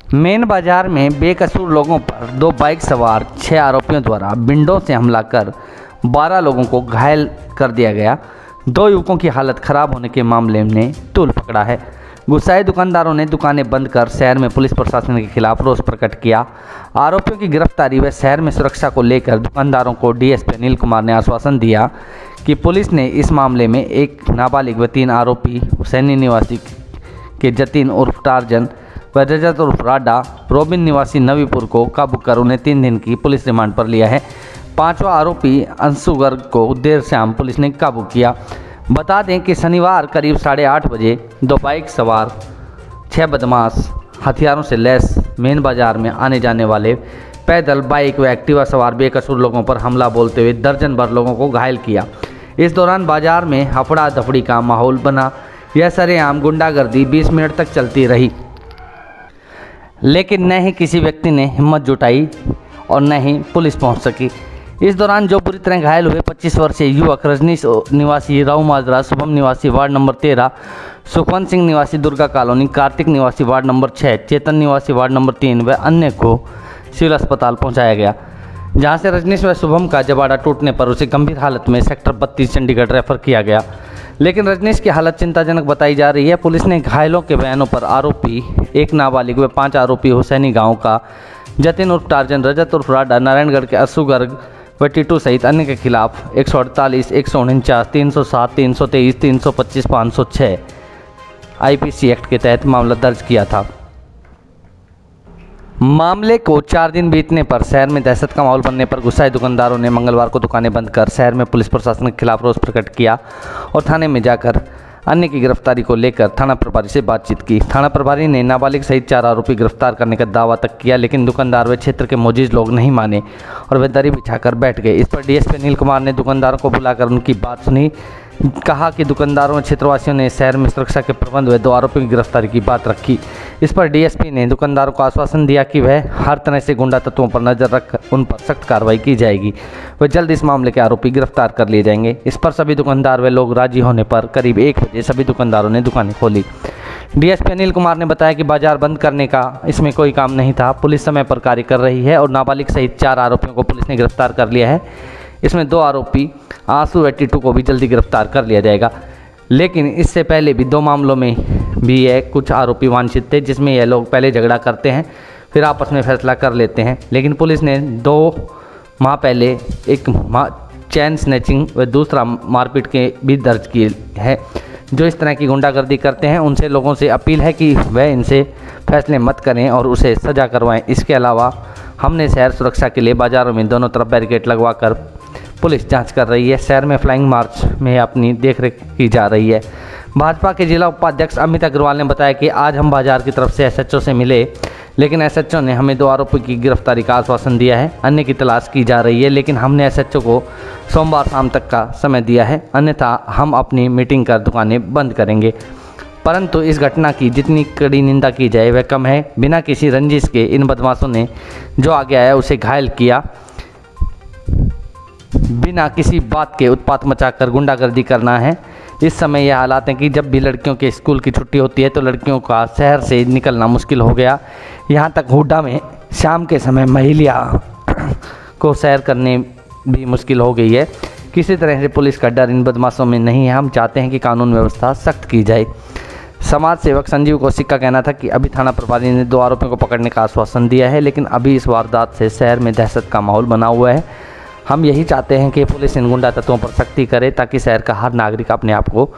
Main बाजार में बेकसूर लोगों पर दो बाइक सवार 6 आरोपियों द्वारा विंडो से हमला कर 12 लोगों को घायल कर दिया गया। 2 युवकों की हालत खराब होने के मामले ने तूल पकड़ा है। गुस्साए दुकानदारों ने दुकानें बंद कर शहर में पुलिस प्रशासन के खिलाफ रोष प्रकट किया। आरोपियों की गिरफ्तारी व शहर में सुरक्षा को लेकर दुकानदारों को डीएसपी अनिल कुमार ने आश्वासन दिया कि पुलिस ने इस मामले में एक नाबालिग व 3 आरोपी हुसैनी निवासी के जतीन उर्फ टार्जन व रजत उर्फ राडा रोबिन निवासी नवीपुर को काबू कर उन्हें 3 दिन की पुलिस रिमांड पर लिया है। 5वां आरोपी अंशु गर्ग को देर शाम पुलिस ने काबू किया। बता दें कि शनिवार करीब 8:30 बजे 2 बाइक सवार 6 बदमाश हथियारों से लैस मेन बाजार में आने जाने वाले पैदल बाइक व एक्टिवा सवार बेकसूर लोगों पर हमला बोलते हुए दर्जन भर लोगों को घायल किया। इस दौरान बाजार में हफड़ा दफड़ी का माहौल बना। यह सरेआम गुंडागर्दी 20 मिनट तक चलती रही, लेकिन न ही किसी व्यक्ति ने हिम्मत जुटाई और न ही पुलिस पहुंच सकी। इस दौरान जो बुरी तरह घायल हुए 25 वर्षीय युवक रजनीश निवासी राव माजरा, शुभम निवासी वार्ड नंबर 13, सुखवंत सिंह निवासी दुर्गा कॉलोनी, कार्तिक निवासी वार्ड नंबर 6, चेतन निवासी वार्ड नंबर 3 व अन्य को सिविल अस्पताल पहुंचाया गया, जहां से रजनीश व शुभम का जबाड़ा टूटने पर उसे गंभीर हालत में सेक्टर 32 चंडीगढ़ रेफर किया गया। लेकिन रजनीश की हालत चिंताजनक बताई जा रही है। पुलिस ने घायलों के बयानों पर आरोपी एक नाबालिग व 5 आरोपी हुसैनी गांव का जतिन उर्फ टार्जन, रजत उर्फ राडा, नारायणगढ़ के असू गर्ग व टीटू सहित अन्य के खिलाफ 148, 149, 307, 323, 325, 506 आईपीसी एक्ट के तहत मामला दर्ज किया था। मामले को 4 दिन बीतने पर शहर में दहशत का माहौल बनने पर गुस्साए दुकानदारों ने मंगलवार को दुकानें बंद कर शहर में पुलिस प्रशासन के खिलाफ रोष प्रकट किया और थाने में जाकर अन्य की गिरफ्तारी को लेकर थाना प्रभारी से बातचीत की। थाना प्रभारी ने नाबालिग सहित 4 आरोपी गिरफ्तार करने का दावा तक किया, लेकिन दुकानदार व क्षेत्र के मौजूद लोग नहीं माने और वे दरी बिछाकर बैठ गए। इस पर डीएसपी अनिल कुमार ने दुकानदारों को बुलाकर उनकी बात सुनी। कहा कि दुकानदारों और क्षेत्रवासियों ने शहर में सुरक्षा के प्रबंध व 2 आरोपियों की गिरफ्तारी की बात रखी। इस पर डीएसपी ने दुकानदारों को आश्वासन दिया कि वह हर तरह से गुंडा तत्वों पर नजर रख उन पर सख्त कार्रवाई की जाएगी। वह जल्द इस मामले के आरोपी गिरफ्तार कर लिए जाएंगे। इस पर सभी दुकानदार व लोग राजी होने पर करीब 1 बजे सभी दुकानदारों ने दुकानें खोली। डीएसपी अनिल कुमार ने बताया कि बाजार बंद करने का इसमें कोई काम नहीं था। पुलिस समय पर कार्य कर रही है और नाबालिग सहित 4 आरोपियों को पुलिस ने गिरफ्तार कर लिया है। इसमें 2 आरोपी आंसू व टीटू को भी जल्दी गिरफ्तार कर लिया जाएगा। लेकिन इससे पहले भी 2 मामलों में भी कुछ आरोपी वांछित थे, जिसमें यह लोग पहले झगड़ा करते हैं फिर आपस में फैसला कर लेते हैं। लेकिन पुलिस ने 2 माह पहले एक चैन स्नैचिंग व दूसरा मारपीट के भी दर्ज किए हैं। जो इस तरह की गुंडागर्दी करते हैं उनसे लोगों से अपील है कि वह इनसे फैसले मत करें और उसे सज़ा करवाएं। इसके अलावा हमने शहर सुरक्षा के लिए बाज़ारों में दोनों तरफ बैरिकेड लगवाकर पुलिस जांच कर रही है। शहर में फ्लाइंग मार्च में अपनी देखरेख की जा रही है। भाजपा के जिला उपाध्यक्ष अमित अग्रवाल ने बताया कि आज हम बाजार की तरफ से एसएचओ से मिले, लेकिन एसएचओ ने हमें 2 आरोपियों की गिरफ्तारी का आश्वासन दिया है। अन्य की तलाश की जा रही है, लेकिन हमने एसएचओ को सोमवार शाम तक का समय दिया है, अन्यथा हम अपनी मीटिंग कर दुकानें बंद करेंगे। परंतु इस घटना की जितनी कड़ी निंदा की जाए वह कम है। बिना किसी रंजिश के इन बदमाशों ने जो आगे आया उसे घायल किया। बिना किसी बात के उत्पात मचाकर गुंडागर्दी करना है। इस समय यह हालात हैं कि जब भी लड़कियों के स्कूल की छुट्टी होती है तो लड़कियों का शहर से निकलना मुश्किल हो गया। यहाँ तक हुड्डा में शाम के समय महिला को सैर करने भी मुश्किल हो गई है। किसी तरह से पुलिस का डर इन बदमाशों में नहीं है। हम चाहते हैं कि कानून व्यवस्था सख्त की जाए। समाज सेवक संजीव कौशिक का कहना था कि अभी थाना प्रभारी ने 2 आरोपियों को पकड़ने का आश्वासन दिया है, लेकिन अभी इस वारदात से शहर में दहशत का माहौल बना हुआ है। हम यही चाहते हैं कि पुलिस इन गुंडा तत्वों पर सख्ती करे ताकि शहर का हर नागरिक अपने आप को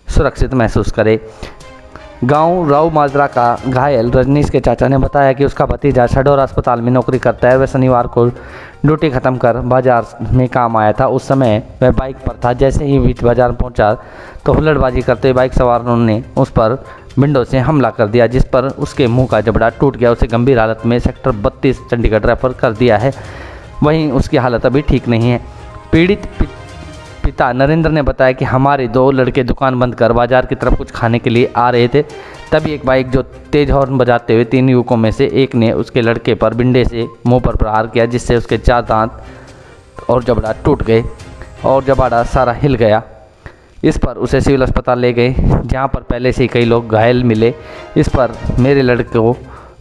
सुरक्षित महसूस करे। गांव राव माजरा का घायल रजनीश के चाचा ने बताया कि उसका भतीजा शहडोल अस्पताल में नौकरी करता है। वह शनिवार को ड्यूटी खत्म कर बाजार में काम आया था। उस समय वह बाइक पर था। जैसे ही बीच बाजार पहुंचा तो हुल्लड़बाजी करते हुए बाइक सवारों ने उस पर विंडो से हमला कर दिया, जिस पर उसके मुंह का जबड़ा टूट गया। उसे गंभीर हालत में सेक्टर 32 चंडीगढ़ रेफर कर दिया है। वहीं उसकी हालत अभी ठीक नहीं है। पीड़ित पिता नरेंद्र ने बताया कि हमारे 2 लड़के दुकान बंद कर बाजार की तरफ कुछ खाने के लिए आ रहे थे, तभी एक बाइक जो तेज हॉर्न बजाते हुए 3 युवकों में से एक ने उसके लड़के पर बिंडे से मुंह पर प्रहार किया, जिससे उसके 4 दांत और जबड़ा टूट गए और जबाड़ा सारा हिल गया। इस पर उसे सिविल अस्पताल ले गए, जहां पर पहले से ही कई लोग घायल मिले। इस पर मेरे लड़के को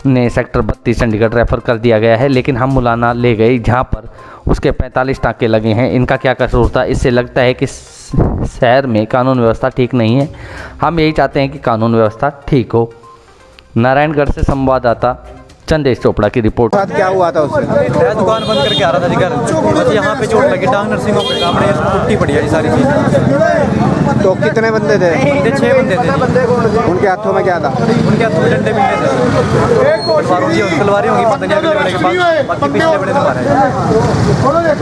ने सेक्टर 32 चंडीगढ़ रेफ़र कर दिया गया है, लेकिन हम मुलाना ले गए जहां पर उसके 45 टाँके लगे हैं। इनका क्या कसूर था? इससे लगता है कि शहर में कानून व्यवस्था ठीक नहीं है। हम यही चाहते हैं कि कानून व्यवस्था ठीक हो। नारायणगढ़ से संवाददाता चंदेश चोपड़ा की रिपोर्ट। क्या हुआ था उससे? मैं दुकान बंद करके आ रहा था जी घर, बस यहाँ पे चोट लगी, टांग नर्सिंगों पे काम रही, टूटी पड़ी है सारी चीज़। तो कितने बंदे थे? 6 बंदे थे। उनके हाथों में क्या था? उनके हाथों में डंडे मिलते थे, तलवारें होंगी पता नहीं अगले बड़े के पास, बाकी पिछले बड़े ने मारे।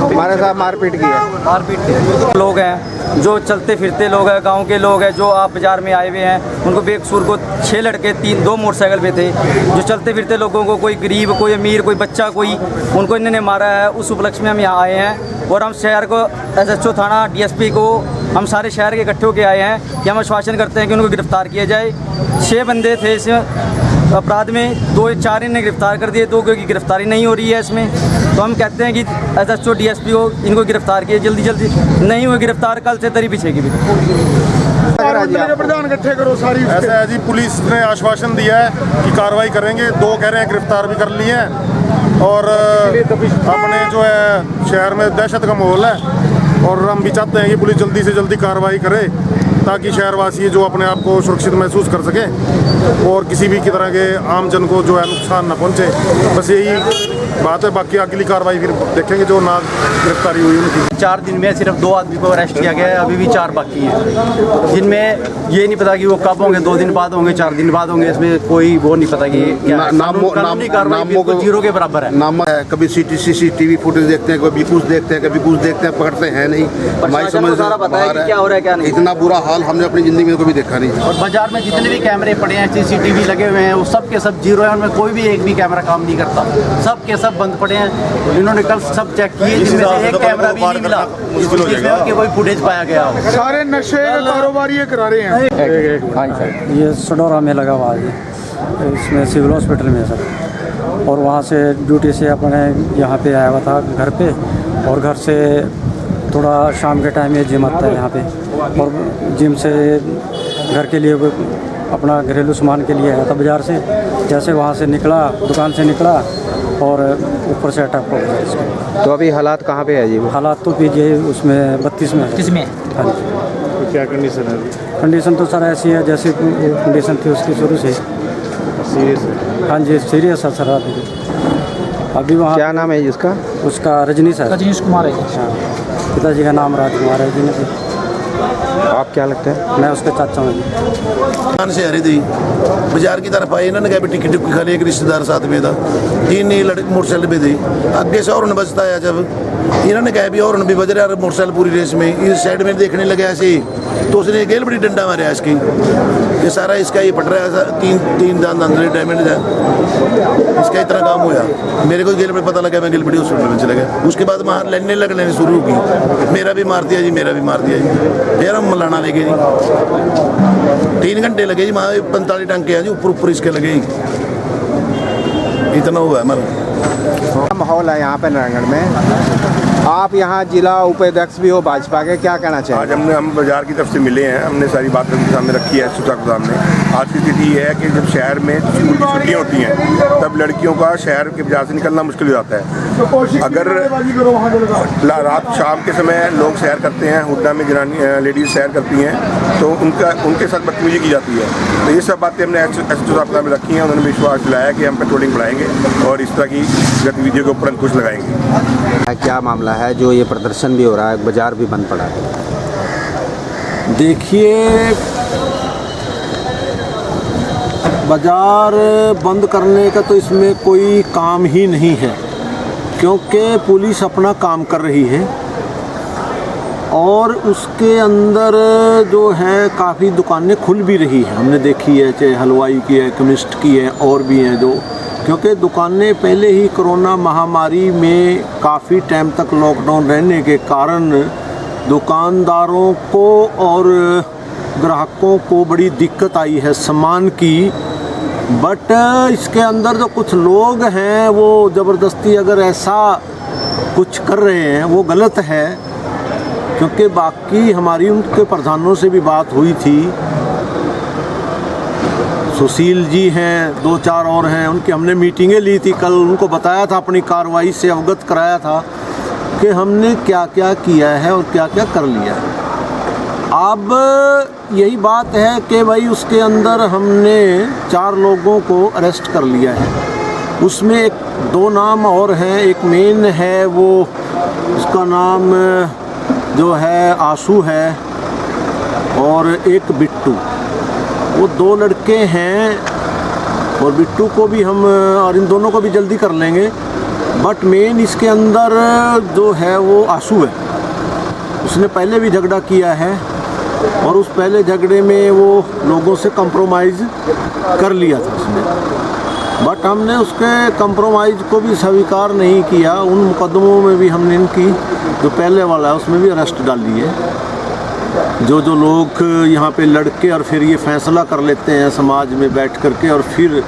हमारे साथ मारपीट की है। मारपीट की लोग हैं जो चलते फिरते लोग हैं, गांव के लोग हैं जो आप बाजार में आए हुए हैं, उनको बेकसूर को 6 लड़के 2 मोटरसाइकिल पे थे जो चलते फिरते लोगों को, कोई गरीब, कोई अमीर, कोई बच्चा, कोई, उनको इन्होंने मारा है। उस उपलक्ष्य में हम यहाँ आए हैं और हम शहर को SHO थाना, DSP को, हम सारे शहर के इकट्ठे होकर आए हैं कि हम आश्वासन करते हैं कि उनको गिरफ्तार किया जाए। 6 बंदे थे इस अपराध में, 2-4 इन्हें गिरफ्तार कर दिए, 2 की गिरफ्तारी नहीं हो रही है इसमें। तो हम कहते हैं कि SHO DSP को इनको गिरफ्तार किए जल्दी जल्दी, नहीं हुए गिरफ्तार कल से तरी पीछेगी भी। प्रधान इकट्ठे करो सारी। ऐसा है जी, पुलिस ने आश्वासन दिया है कि कार्रवाई करेंगे, 2 कह रहे हैं गिरफ्तार भी कर लिए हैं और अपने जो है शहर में दहशत का माहौल है और हम भी चाहते हैं कि पुलिस जल्दी से जल्दी कार्रवाई करे ताकि शहरवासी जो अपने आप को सुरक्षित महसूस कर सकें और किसी भी तरह के आम जन को जो है नुकसान न पहुंचे। बस यही बात है, बाकी अगली कार्रवाई फिर देखेंगे जो ना गिरफ्तारी हुई उनकी। 4 दिन में सिर्फ 2 आदमी को अरेस्ट किया गया है, अभी भी 4 बाकी हैं जिनमें ये नहीं पता कि वो कब होंगे, 2 दिन बाद होंगे, 4 दिन बाद होंगे, इसमें कोई वो नहीं पता कि क्या कानूनी कार्रवाई बिल्कुल जीरो के बराबर है। नाम है, कभी CCTV फुटेज देखते हैं, कभी कुछ देखते हैं, कभी कुछ देखते हैं, पकड़ते हैं नहीं। हमारी समझ सारा पता है कि क्या हो रहा है क्या नहीं। इतना बुरा हाल हमने अपनी जिंदगी में कभी देखा नहीं। और बाजार में जितने भी कैमरे पड़े हैं, CCTV लगे हुए हैं, वो सब के सब जीरो है, उनमें कोई भी एक भी कैमरा काम नहीं करता, सब के सब बंद पड़े हैं। इन्होंने कल सब चेक किए, जिसमें से एक कैमरा भी नहीं मिला जिसमें कि कोई फुटेज पाया गया हो। सारे नशे कारोबारी करा रहे हैं। ये सडोरा में लगा हुआ है, इसमें सिविल हॉस्पिटल में सर, और वहाँ से ड्यूटी से अपने यहाँ पे आया हुआ था घर पे, और घर से थोड़ा शाम के टाइम ये जिम आता है यहाँ पे, और जिम से घर के लिए अपना घरेलू सामान के लिए आया था बाज़ार से। जैसे वहाँ से निकला, दुकान से निकला और ऊपर से अटैक हो गया इसका। तो अभी हालात कहाँ पे है जी? हालात तो पीजिए उसमें 32 में। किसमें? हाँ जी। तो क्या कंडीशन है अभी? कंडीशन तो सर ऐसी है जैसी कंडीशन थी उसकी शुरू से। सीरियस है? हाँ जी, सीरियस है सर। अभी वहाँ क्या नाम है जिसका? उसका रजनी सर, रजनीश कुमार है। हाँ, पिताजी का नाम राजकुमार है जी। आप क्या लगते हैं? मैं उसके चाचा हूँ। दुकान से आ रही थी, बाजार की तरफ आई, इन्होंने कहा टिकट टुक्की खा ली, एक रिश्तेदार साथ में था, 3 लड़के मोटरसाइकिल पे थे, आगे से हॉर्न बजता है, जब इन्होंने कहा भी हॉर्न भी बज रहा है मोटरसाइकिल पूरी रेस में, इस साइड में देखने लगे ऐसे, तो उसने गेल बड़ी डंडा मारा इसकी, ये सारा इसका ये पट रहा है, 3 दांत अंदर डैमेज है, इसका इतना काम हुआ। मेरे को गेल बड़ी पता लगा, मैं गेल बड़ी हॉस्पिटल में चला गया। उसके बाद वहाँ लगने शुरू की, मेरा भी मार दिया जी, मेरा भी मार दिया जी, फिर हम मलाना लेके जी 3 घंटे लगे जी, वहाँ 45 टंके हैं जी, ऊपर इसके लगे, इतना हुआ है हमारा माहौल है यहाँ पे नारायणगढ़ में। आप यहाँ जिला उपाध्यक्ष भी हो भाजपा के, क्या कहना चाहिए? आज हम बाजार की तरफ से मिले हैं, हमने सारी बात सामने रखी है SHO के सामने। आज की स्थिति ये है कि जब शहर में स्कूल की छुट्टियाँ होती हैं तब लड़कियों का शहर के बाजार से निकलना मुश्किल हो जाता है। अगर रात शाम के समय लोग सैर करते हैं, हुड्डा में लेडीज़ सैर करती हैं, तो उनके साथ बदतमीजी की जाती है। तो ये सब बातें हमने SHO साहब के सामने रखी हैं। उन्होंने विश्वास दिलाया कि हम पेट्रोलिंग बढ़ाएंगे और इस तरह की गतिविधियों के ऊपर अंकुश लगाएंगे। क्या मामला है जो ये प्रदर्शन भी हो रहा है, बाजार भी बंद पड़ा है? देखिए, बाज़ार बंद करने का तो इसमें कोई काम ही नहीं है, क्योंकि पुलिस अपना काम कर रही है और उसके अंदर जो है काफ़ी दुकानें खुल भी रही हैं। हमने देखी है, चाहे हलवाई की है, केमिस्ट की है, और भी हैं जो, क्योंकि दुकानें पहले ही कोरोना महामारी में काफ़ी टाइम तक लॉकडाउन रहने के कारण दुकानदारों को और ग्राहकों को बड़ी दिक्कत आई है सामान की। बट इसके अंदर जो कुछ लोग हैं वो ज़बरदस्ती अगर ऐसा कुछ कर रहे हैं वो गलत है, क्योंकि बाकी हमारी उनके प्रधानों से भी बात हुई थी, सुशील जी हैं, 2-4 और हैं, उनकी हमने मीटिंगें ली थी कल। उनको बताया था, अपनी कार्रवाई से अवगत कराया था कि हमने क्या क्या किया है और क्या क्या कर लिया है। अब यही बात है कि भाई उसके अंदर हमने 4 लोगों को अरेस्ट कर लिया है। उसमें 2 नाम और हैं। एक मेन है, वो उसका नाम जो है आशू है, और एक बिट्टू। वो 2 लड़के हैं, और बिट्टू को भी हम, और इन दोनों को भी जल्दी कर लेंगे। बट मेन इसके अंदर जो है वो आशू है। उसने पहले भी झगड़ा किया है, और उस पहले झगड़े में वो लोगों से कंप्रोमाइज़ कर लिया था उसने। बट हमने उसके कंप्रोमाइज़ को भी स्वीकार नहीं किया। उन मुकदमों में भी हमने इनकी जो पहले वाला है उसमें भी अरेस्ट डाली है। जो लोग यहाँ पे लड़के और फिर ये फैसला कर लेते हैं समाज में बैठ करके, और फिर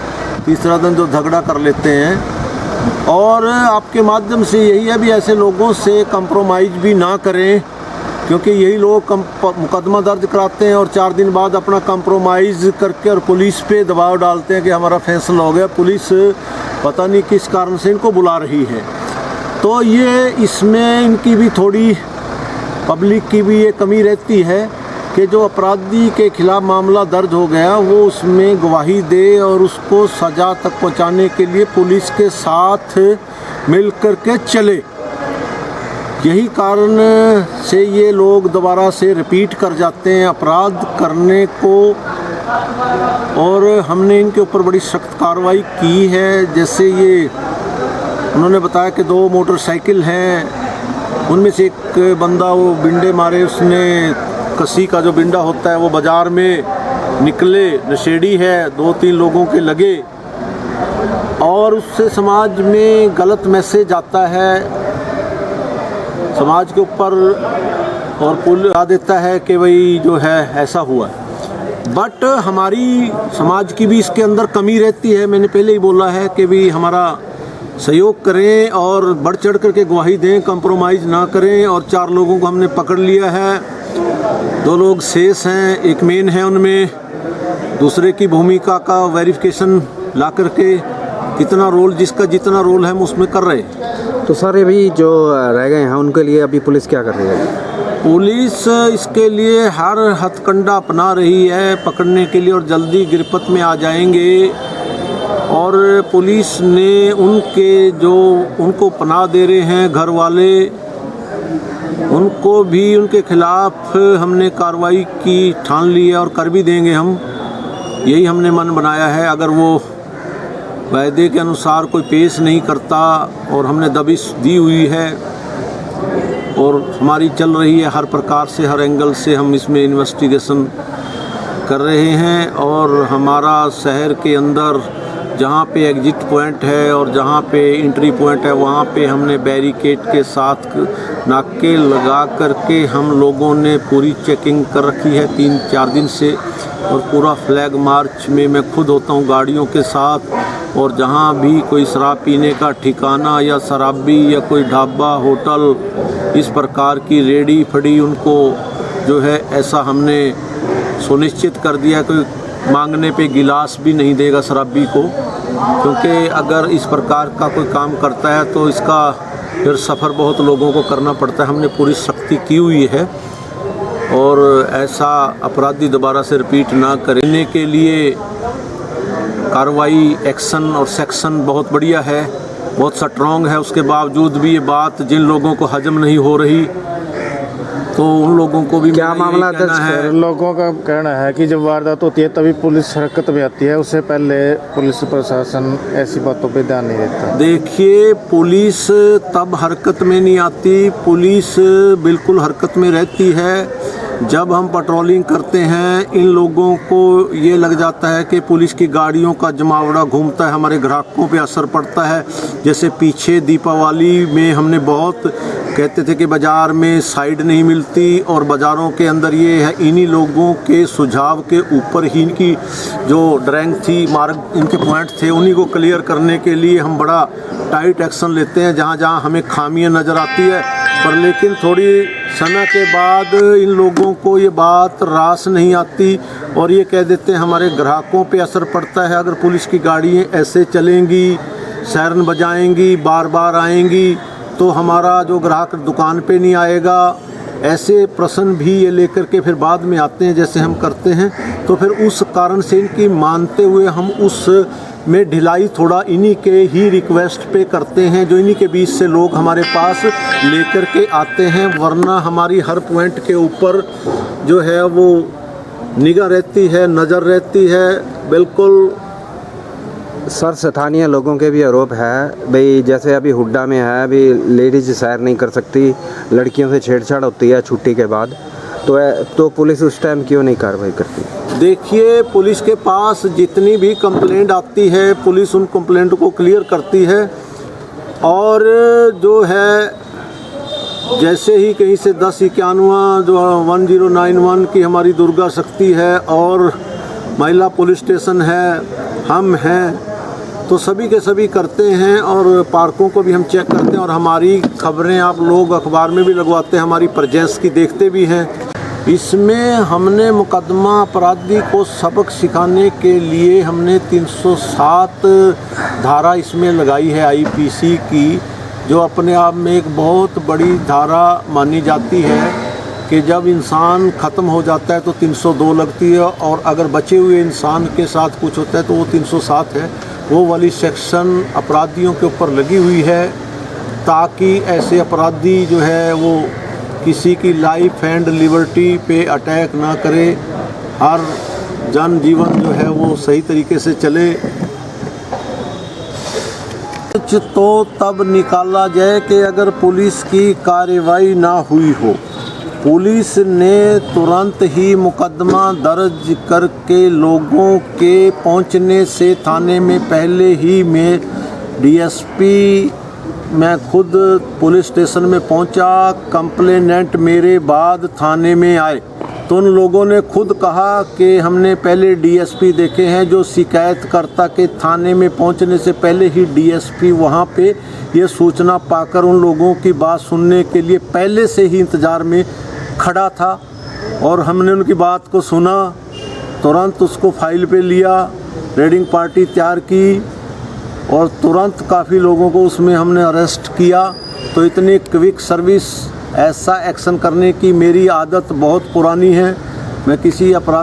तीसरा दिन जो झगड़ा कर लेते हैं। और आपके माध्यम से यही है भी ऐसे लोगों से कंप्रोमाइज़ भी ना करें, क्योंकि यही लोग मुकदमा दर्ज कराते हैं और 4 दिन बाद अपना कंप्रोमाइज़ करके और पुलिस पे दबाव डालते हैं कि हमारा फैसला हो गया। पुलिस पता नहीं किस कारण से इनको बुला रही है। तो ये इसमें इनकी भी थोड़ी, पब्लिक की भी ये कमी रहती है कि जो अपराधी के खिलाफ मामला दर्ज हो गया वो उसमें गवाही दे और उसको सज़ा तक पहुंचाने के लिए पुलिस के साथ मिल कर के चले। यही कारण से ये लोग दोबारा से रिपीट कर जाते हैं अपराध करने को। और हमने इनके ऊपर बड़ी सख्त कार्रवाई की है। जैसे ये उन्होंने बताया कि 2 मोटरसाइकिल हैं, उनमें से एक बंदा वो बिंडे मारे, उसने कसी का जो बिंडा होता है वो बाज़ार में निकले, नशेड़ी है, 2-3 लोगों के लगे, और उससे समाज में गलत मैसेज आता है समाज के ऊपर, और पुल आ देता है कि भाई जो है ऐसा हुआ। बट हमारी समाज की भी इसके अंदर कमी रहती है। मैंने पहले ही बोला है कि भी हमारा सहयोग करें और बढ़ चढ़ करके गवाही दें, कंप्रोमाइज़ ना करें। और 4 लोगों को हमने पकड़ लिया है, 2 लोग शेष हैं, एक मेन है, उनमें दूसरे की भूमिका का वेरिफिकेशन ला करके कितना रोल, जिसका जितना रोल है हम उसमें कर रहे हैं। तो सर ये भी जो रह गए हैं उनके लिए अभी पुलिस क्या कर रही है? पुलिस इसके लिए हर हथकंडा अपना रही है पकड़ने के लिए, और जल्दी गिरफ्त में आ जाएंगे। और पुलिस ने उनको पनाह दे रहे हैं घर वाले, उनको भी उनके खिलाफ हमने कार्रवाई की ठान ली है और कर भी देंगे हम। यही हमने मन बनाया है। अगर वो वायदे के अनुसार कोई पेश नहीं करता, और हमने दबिश दी हुई है और हमारी चल रही है हर प्रकार से, हर एंगल से हम इसमें इन्वेस्टिगेशन कर रहे हैं। और हमारा शहर के अंदर जहाँ पे एग्जिट पॉइंट है और जहाँ पे एंट्री पॉइंट है वहाँ पे हमने बैरिकेड के साथ नाके लगा करके हम लोगों ने पूरी चेकिंग कर रखी है 3-4 दिन से। और पूरा फ्लैग मार्च में मैं खुद होता हूँ गाड़ियों के साथ, और जहाँ भी कोई शराब पीने का ठिकाना या शराबी या कोई ढाबा होटल इस प्रकार की रेडी फड़ी, उनको जो है ऐसा हमने सुनिश्चित कर दिया कि मांगने पे गिलास भी नहीं देगा शराबी को। क्योंकि अगर इस प्रकार का कोई काम करता है तो इसका फिर सफ़र बहुत लोगों को करना पड़ता है। हमने पूरी सख्ती की हुई है, और ऐसा अपराधी दोबारा से रिपीट ना करने के लिए कार्रवाई, एक्शन और सेक्शन बहुत बढ़िया है, बहुत स्ट्रॉन्ग है। उसके बावजूद भी ये बात जिन लोगों को हजम नहीं हो रही, तो उन लोगों को भी क्या मामला दर्ज है? लोगों का कहना है कि जब वारदात होती है तभी पुलिस हरकत में आती है, उससे पहले पुलिस प्रशासन ऐसी बातों पे ध्यान नहीं देता। देखिए, पुलिस तब हरकत में नहीं आती, पुलिस बिल्कुल हरकत में रहती है जब हम पेट्रोलिंग करते हैं। इन लोगों को ये लग जाता है कि पुलिस की गाड़ियों का जमावड़ा घूमता है, हमारे ग्राहकों पे असर पड़ता है। जैसे पीछे दीपावली में हमने बहुत कहते थे कि बाज़ार में साइड नहीं मिलती, और बाज़ारों के अंदर ये है, इन्हीं लोगों के सुझाव के ऊपर ही इनकी जो ड्रैंग थी, मार्ग इनके पॉइंट थे, उन्हीं को क्लियर करने के लिए हम बड़ा टाइट एक्शन लेते हैं जहाँ जहाँ हमें खामियां नज़र आती है। पर लेकिन थोड़ी समय के बाद इन लोगों को ये बात रास नहीं आती और ये कह देते हैं हमारे ग्राहकों पे असर पड़ता है। अगर पुलिस की गाड़ियाँ ऐसे चलेंगी, सायरन बजाएंगी, बार बार आएंगी, तो हमारा जो ग्राहक दुकान पे नहीं आएगा। ऐसे प्रश्न भी ये लेकर के फिर बाद में आते हैं, जैसे हम करते हैं। तो फिर उस कारण से इनकी मानते हुए हम उस में ढिलाई थोड़ा इन्हीं के ही रिक्वेस्ट पे करते हैं, जो इन्हीं के बीच से लोग हमारे पास लेकर के आते हैं। वरना हमारी हर पॉइंट के ऊपर जो है वो निगाह रहती है, नज़र रहती है। बिल्कुल सर, स्थानीय लोगों के भी आरोप है भाई, जैसे अभी हुड्डा में है, अभी लेडीज सैर नहीं कर सकती, लड़कियों से छेड़छाड़ होती है छुट्टी के बाद, तो पुलिस उस टाइम क्यों नहीं कार्रवाई करती? देखिए, पुलिस के पास जितनी भी कंप्लेंट आती है, पुलिस उन कंप्लेंट को क्लियर करती है। और जो है जैसे ही कहीं से 1091 जो 1091 की हमारी दुर्गा शक्ति है और महिला पुलिस स्टेशन है, हम हैं, तो सभी के सभी करते हैं। और पार्कों को भी हम चेक करते हैं और हमारी खबरें आप लोग अखबार में भी लगवाते हैं, हमारी प्रेजेंस की देखते भी हैं। इसमें हमने मुकदमा अपराधी को सबक सिखाने के लिए हमने 307 धारा इसमें लगाई है आईपीसी की, जो अपने आप में एक बहुत बड़ी धारा मानी जाती है कि जब इंसान ख़त्म हो जाता है तो 302 लगती है, और अगर बचे हुए इंसान के साथ कुछ होता है तो वो 307 है। वो वाली सेक्शन अपराधियों के ऊपर लगी हुई है, ताकि ऐसे अपराधी जो है वो किसी की लाइफ एंड लिबर्टी पे अटैक ना करे, हर जन जीवन जो है वो सही तरीके से चले। तो तब निकाला जाए कि अगर पुलिस की कार्रवाई ना हुई हो। पुलिस ने तुरंत ही मुकदमा दर्ज करके लोगों के पहुंचने से थाने में पहले ही मैं डीएसपी मैं खुद पुलिस स्टेशन में पहुंचा। कंप्लेनेंट मेरे बाद थाने में आए तो उन लोगों ने खुद कहा कि हमने पहले डीएसपी देखे हैं, जो शिकायतकर्ता के थाने में पहुंचने से पहले ही डीएसपी वहां पे ये सूचना पाकर उन लोगों की बात सुनने के लिए पहले से ही इंतज़ार में खड़ा था। और हमने उनकी बात को सुना, तुरंत उसको फाइल पे लिया, रेडिंग पार्टी तैयार की और तुरंत काफ़ी लोगों को उसमें हमने अरेस्ट किया। तो इतनी क्विक सर्विस, ऐसा एक्शन करने की मेरी आदत बहुत पुरानी है। मैं किसी अपराध